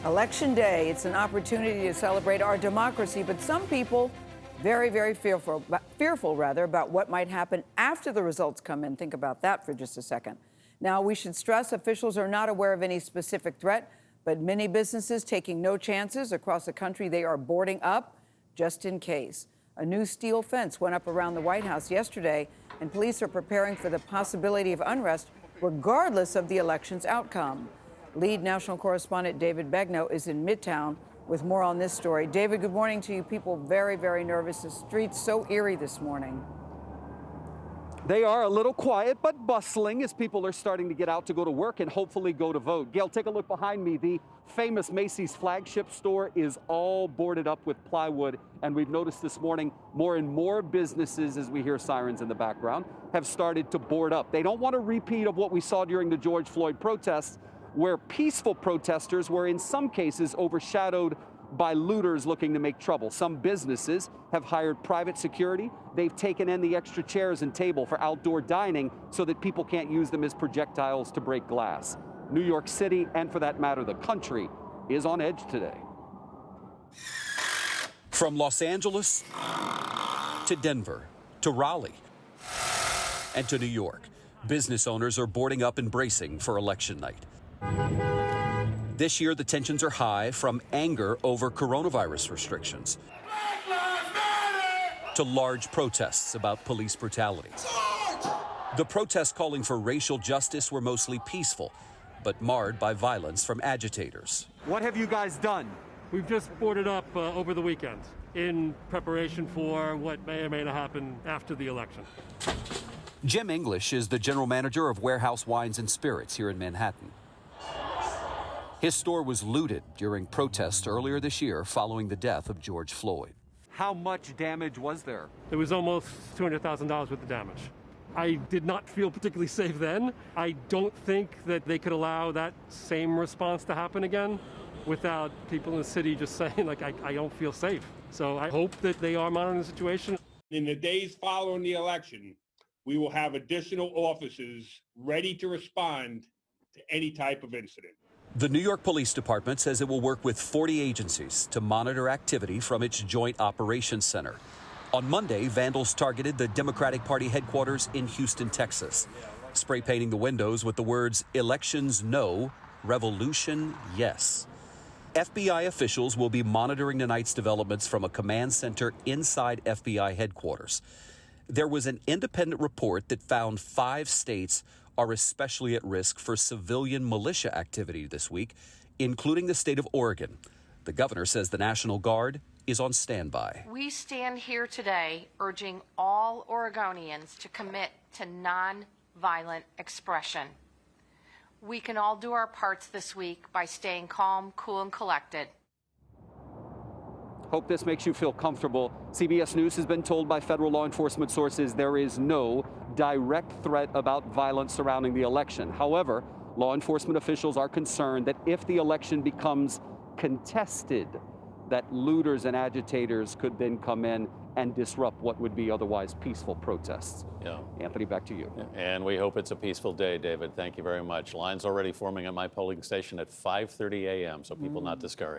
Election Day, it's an opportunity to celebrate our democracy, but some people very fearful about what might happen after the results come in. Think about that for just a second. Now, we should stress officials are not aware of any specific threat, but many businesses taking no chances across the country, they are boarding up just in case. A new steel fence went up around the White House yesterday, and police are preparing for the possibility of unrest regardless of the election's outcome. Lead national correspondent David Begnaud is in Midtown with more on this story. David, good morning to you. People very nervous. The streets so eerie this morning. They are a little quiet but bustling as people are starting to get out to go to work and hopefully go to vote. Gayle, take a look behind me. The famous Macy's flagship store is all boarded up with plywood, and we've noticed this morning more and more businesses, as we hear sirens in the background, have started to board up. They don't want a repeat of what we saw during the George Floyd protests, where peaceful protesters were in some cases overshadowed by looters looking to make trouble. Some businesses have hired private security. They've taken in the extra chairs and table for outdoor dining so that people can't use them as projectiles to break glass. New York City, and for that matter, the country, is on edge today. From Los Angeles to Denver to Raleigh and to New York, business owners are boarding up and bracing for election night. This year, the tensions are high, from anger over coronavirus restrictions to large protests about police brutality. The protests calling for racial justice were mostly peaceful, but marred by violence from agitators. What have you guys done? We've just boarded up over the weekend in preparation for what may or may not happen after the election. Jim English is the general manager of Warehouse Wines and Spirits here in Manhattan. His store was looted during protests earlier this year following the death of George Floyd. How much damage was there? It was almost $200,000 worth of damage. I did not feel particularly safe then. I don't think that they could allow that same response to happen again without people in the city just saying, like, I don't feel safe. So I hope that they are monitoring the situation. In the days following the election, we will have additional officers ready to respond to any type of incident. The New York Police Department says it will work with 40 agencies to monitor activity from its Joint Operations Center. On Monday, vandals targeted the Democratic Party headquarters in Houston, Texas, spray painting the windows with the words, "Elections no, revolution yes." FBI officials will be monitoring tonight's developments from a command center inside FBI headquarters. There was an independent report that found 5 states are especially at risk for civilian militia activity this week, including the state of Oregon. The governor says the National Guard is on standby. We stand here today urging all Oregonians to commit to nonviolent expression. We can all do our parts this week by staying calm, cool, and collected. Hope this makes you feel comfortable. CBS News has been told by federal law enforcement sources there is no direct threat about violence surrounding the election. However, law enforcement officials are concerned that if the election becomes contested, that looters and agitators could then come in and disrupt what would be otherwise peaceful protests. Yeah. Anthony, back to you. And we hope it's a peaceful day, David. Thank you very much. Lines already forming at my polling station at 5:30 a.m., so people not discouraged.